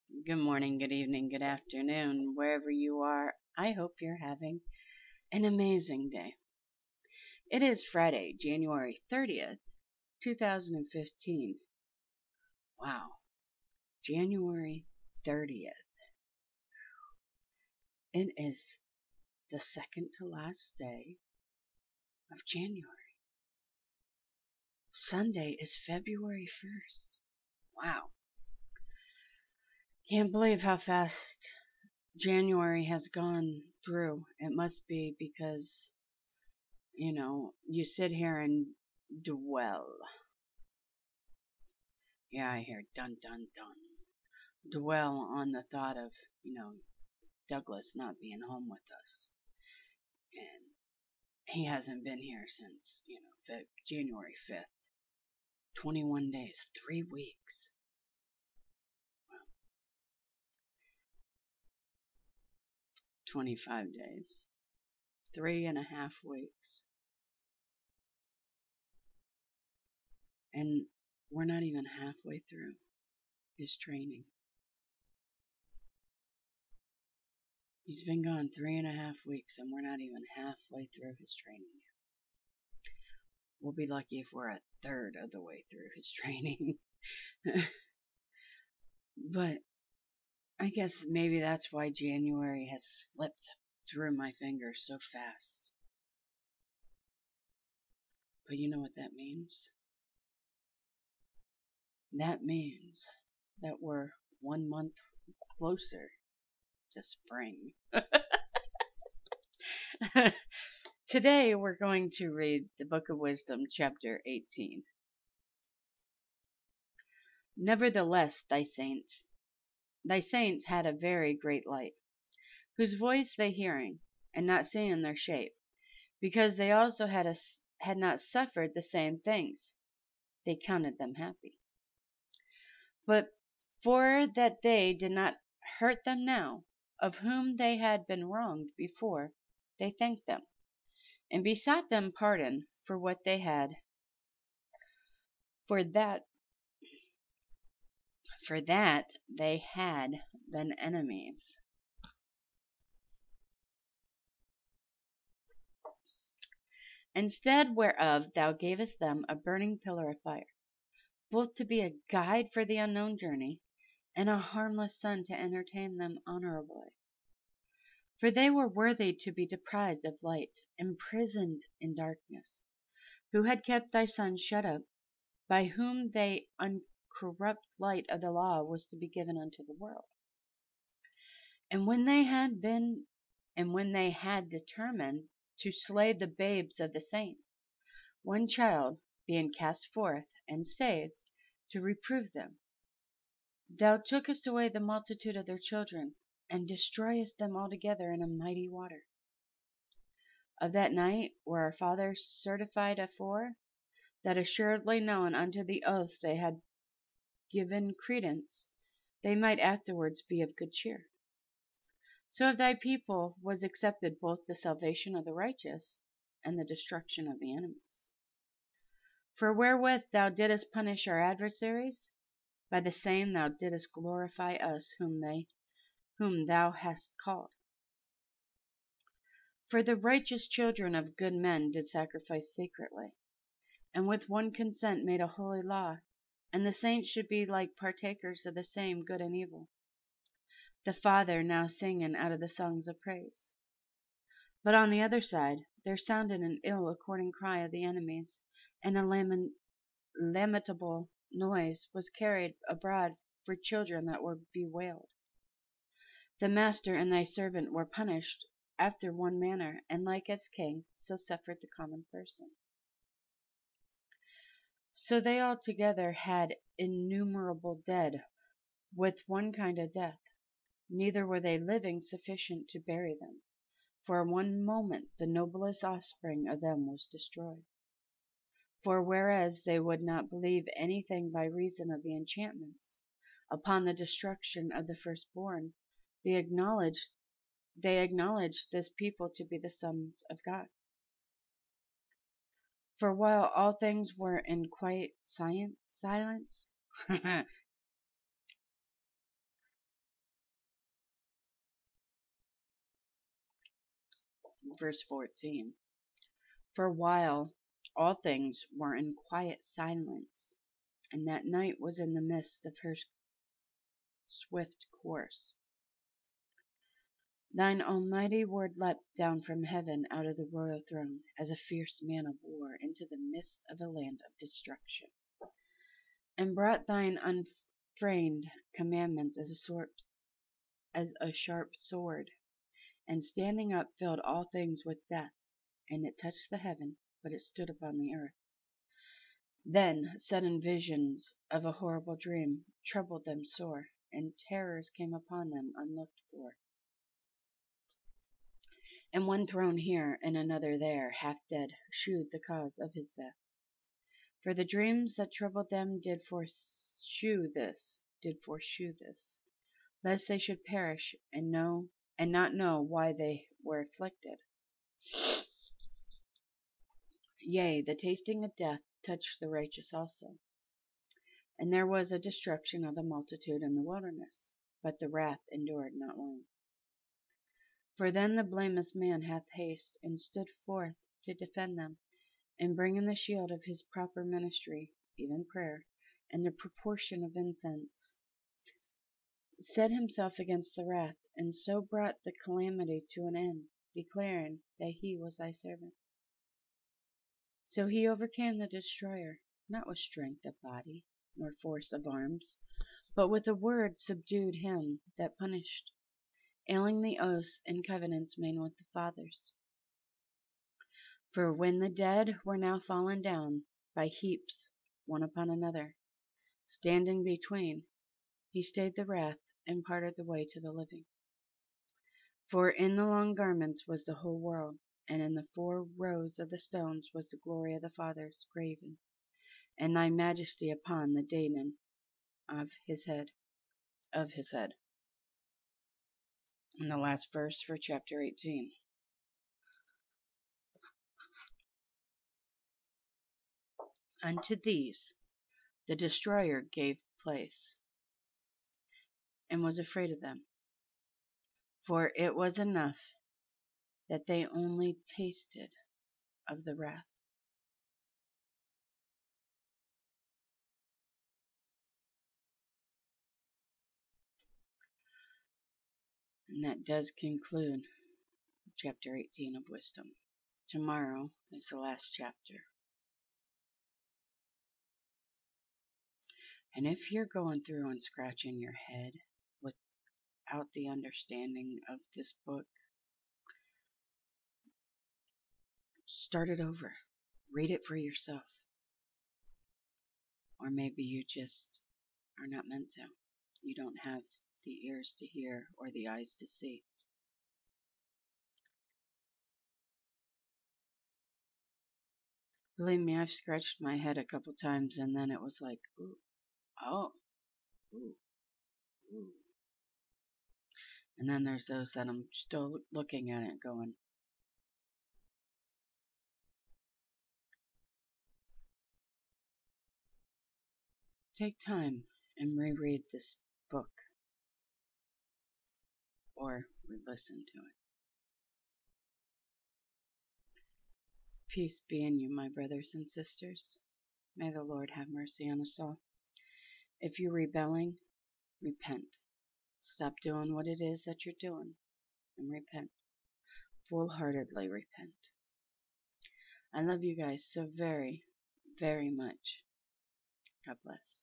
Good morning, good evening, good afternoon, wherever you are. I hope you're having an amazing day. It is Friday, January 30th, 2015. Wow, January 30th. It is the second to last day of January. Sunday is February 1st. Wow. Can't believe how fast January has gone through. It must be because you sit here and dwell. Yeah, I hear dun dun dun. Dwell on the thought of, Douglas not being home with us. And he hasn't been here since, January 5th. 21 days, 3 weeks. Well, 25 days, 3.5 weeks. And we're not even halfway through his training. He's been gone 3.5 weeks, and we're not even halfway through his training yet. We'll be lucky if we're a third of the way through his training. But I guess maybe that's why January has slipped through my fingers so fast. But you know what that means? That means that we're 1 month closer to spring. Today we're going to read the Book of Wisdom, chapter 18. Nevertheless, thy saints had a very great light, whose voice they hearing, and not seeing their shape, because they also had not suffered the same things, they counted them happy. But for that they did not hurt them now, of whom they had been wronged before, they thanked them, and besought them pardon for what they had, for that they had been enemies. Instead whereof thou gavest them a burning pillar of fire, both to be a guide for the unknown journey, and a harmless sun to entertain them honorably. For they were worthy to be deprived of light, imprisoned in darkness, who had kept thy sun shut up, by whom the uncorrupt light of the law was to be given unto the world. And when they had determined to slay the babes of the saints, one child being cast forth and saved, to reprove them, thou tookest away the multitude of their children, and destroyest them altogether in a mighty water. Of that night were our fathers certified afore, that assuredly known unto the oaths they had given credence, they might afterwards be of good cheer. So of thy people was accepted both the salvation of the righteous, and the destruction of the enemies. For wherewith thou didst punish our adversaries, by the same thou didst glorify us whom thou hast called. For the righteous children of good men did sacrifice secretly, and with one consent made a holy law, and the saints should be like partakers of the same good and evil. The Father now singing out of the songs of praise. But on the other side there sounded an ill according cry of the enemies, and a lamentable noise was carried abroad for children that were bewailed. The master and thy servant were punished after one manner, and like as king, so suffered the common person. So they altogether had innumerable dead, with one kind of death, neither were they living sufficient to bury them. For 1 moment the noblest offspring of them was destroyed. For whereas they would not believe anything by reason of the enchantments, upon the destruction of the firstborn, they acknowledged this people to be the sons of God. For while all things were in quiet silence, verse 14. For a while all things were in quiet silence, and that night was in the midst of her swift course. Thine almighty word leapt down from heaven out of the royal throne as a fierce man of war into the midst of a land of destruction, and brought thine unfeigned commandments as a sharp sword, and standing up filled all things with death, and it touched the heaven, but it stood upon the earth. Then sudden visions of a horrible dream troubled them sore, and terrors came upon them unlooked for. And one thrown here, and another there, half dead, shewed the cause of his death. For the dreams that troubled them did foreshew this, lest they should perish and not know why they were afflicted. Yea, the tasting of death touched the righteous also. And there was a destruction of the multitude in the wilderness, but the wrath endured not long. For then the blameless man hath haste, and stood forth to defend them, and bring in the shield of his proper ministry, even prayer, and the proportion of incense, set himself against the wrath, and so brought the calamity to an end, declaring that he was thy servant. So he overcame the destroyer, not with strength of body, nor force of arms, but with a word subdued him that punished, ailing the oaths and covenants made with the fathers. For when the dead were now fallen down by heaps one upon another, standing between, he stayed the wrath, and parted the way to the living. For in the long garments was the whole world, and in the 4 rows of the stones was the glory of the fathers graven, and thy majesty upon the diadem of his head. And the last verse for chapter 18. Unto these the destroyer gave place, and was afraid of them. For it was enough that they only tasted of the wrath. And that does conclude chapter 18 of Wisdom. Tomorrow is the last chapter. And if you're going through and scratching your head without the understanding of this book, start it over. Read it for yourself. Or maybe you just are not meant to. You don't have the ears to hear or the eyes to see. Believe me, I've scratched my head a couple times, and then it was like, ooh, oh, ooh, ooh. And then there's those that I'm still looking at it going, take time and reread this book, or re-listen to it. Peace be in you, my brothers and sisters. May the Lord have mercy on us all. If you're rebelling, repent. Stop doing what it is that you're doing, and repent. Full-heartedly repent. I love you guys so very, very much. God bless.